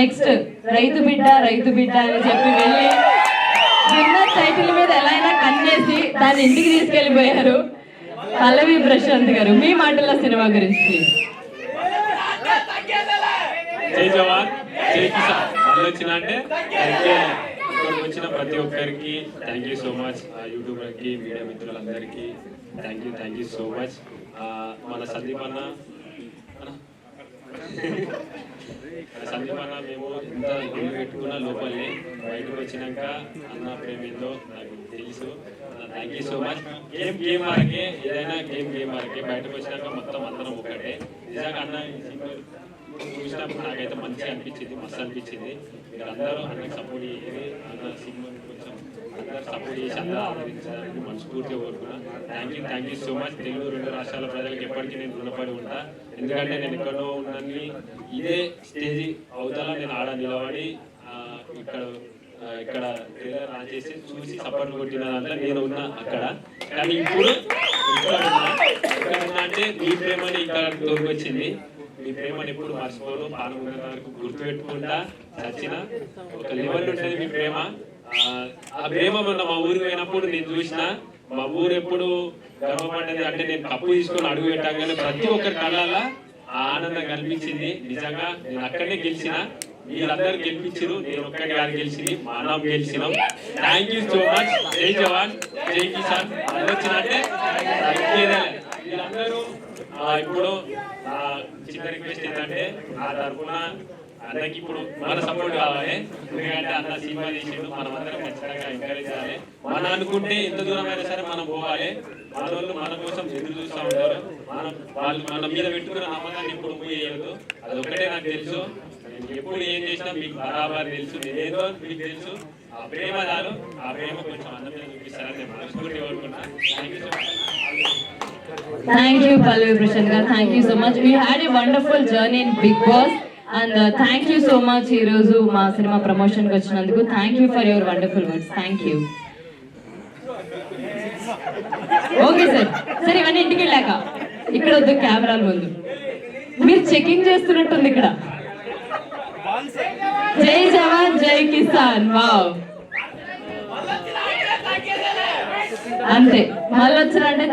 Next రైతు బిడ్డ అని చెప్పి వెళ్ళి విన్నర్ టైటిల్ మీద ఎలా అయినా కన్నేసి దాన్ని ఇంటికి తీసుకెళ్లిపోయారు పల్లవి ప్రశాంత్ గారు. మీ మాటల్లో సినిమా గురించి జై జవాన్ జై కిసాన్ వచ్చిన అంటే ఇక్కడికి వచ్చిన ప్రతి ఒక్కరికి థ్యాంక్ యూ సో మచ్. యూట్యూబర్కి మీడియా మిత్రులందరికీ థ్యాంక్ యూ సో మచ్. మన సందీప్ అన్న మేము ఎంత గుళ్ళు పెట్టుకున్నా లోపలే బయటకు వచ్చినాక అన్న ప్రేమిలో నాకు తెలుసు. Thank you so much. Game వరకే ఏదైనా గేమ్ వరకే బయటకు వచ్చినాక మొత్తం అందరం ఒకటే. నిజంగా అన్న చూసినప్పుడు నాకైతే మంచిగా అనిపించింది, మస్తు అనిపించింది. మీరు అందరూ అన్నకి సపోర్ట్ చేయాలి. అన్న సినిమా కొంచెం అందరూ సపోర్ట్ చేసి అందరూ ఆదరించాలని మనస్ఫూర్తిగా కోరుకున్నా. Thank you so much. Telugu రెండు రాష్ట్రాల ప్రజలకు ఎప్పటికీ నేను రుణపడి ఉంటా. ఎందుకంటే నేను ఎక్కడో ఉన్నాన్ని ఇదే స్టేజ్ అవుతాలా నేను ఆడ నిలబడి ఇక్కడ ట్రైలర్ ఆన్ చేసి చూసి సపోర్ట్ కొట్టిన దాంట్లో నేను ఉన్నా అక్కడ. కానీ ఇప్పుడు ఇక్కడ ఉన్నా అంటే మీ ప్రేమని ఇక్కడ తోడుకొచ్చింది. మీ ప్రేమను ఎప్పుడు మర్చిపోను. పాల్గొన్న వరకు గుర్తుపెట్టుకుంటా చచ్చిన ఒక లెవెల్ ఉంటుంది మీ ప్రేమ. ఆ ప్రేమ మొన్న మా ఊరికి పోయినప్పుడు నేను చూసిన మా ఊరు ఎప్పుడు గర్వపడ్డది అంటే నేను కప్పు తీసుకొని అడుగు పెట్టగానే ప్రతి ఒక్కరి కళ్ళల్లో ఆనందం కనిపించింది. నిజంగా నేను అక్కడనే గెలిచిన, మీరందరూ గెలిపించారు, నేను ఒక్కడి గారు గెలిచింది, మనం గెలిచినాం. Thank you so much. జై జవాన్ జై కిసాన్ వచ్చిన అంటే మీరందరూ ఇప్పుడు చిన్న రిక్వెస్ట్ ఏంటంటే నా తరఫున అన్నకి ఇప్పుడు మన సపోర్ట్ కావాలి. ఎందుకంటే అన్న సినిమా చేసిండు, మనం అందరం ఖచ్చితంగా ఎంకరేజ్ చేయాలి. మనం అనుకుంటే ఎంత దూరం అయినా సరే మనం పోవాలి. మన వాళ్ళు మన కోసం ఎదురు చూస్తూ ఉంటారు. వాళ్ళు మన మీద పెట్టుకున్న నమ్మకాన్ని ఎప్పుడు పోయేయదు. అది ఒకటే నాకు తెలుసు. నేను ఎప్పుడు ఏం చేసినా మీకు బరాబర్ తెలుసు, నేనేదో మీకు తెలుసు. ఆ ప్రేమ చాలు, ఆ ప్రేమ కొంచెం అన్న మీద చూపిస్తారని నేను మనస్ఫూర్తి కోరుకుంటున్నాను. Thank you, Pallavi Prashant garu. Thank you so much. We had a wonderful journey in Bigg Boss and thank you so much ee roju ma cinema promotion ki vachinanduku. Thank you for your wonderful words. Thank you. Okay sir. Sir ivanni intiki vellaka ikkada oddu కెమెరాల ముందు మీరు checking చేస్తున్నట్టుంది ఇక్కడ. జై జవాన్ జై Kisan. Wow అంతే మళ్ళీ వచ్చిన అంటే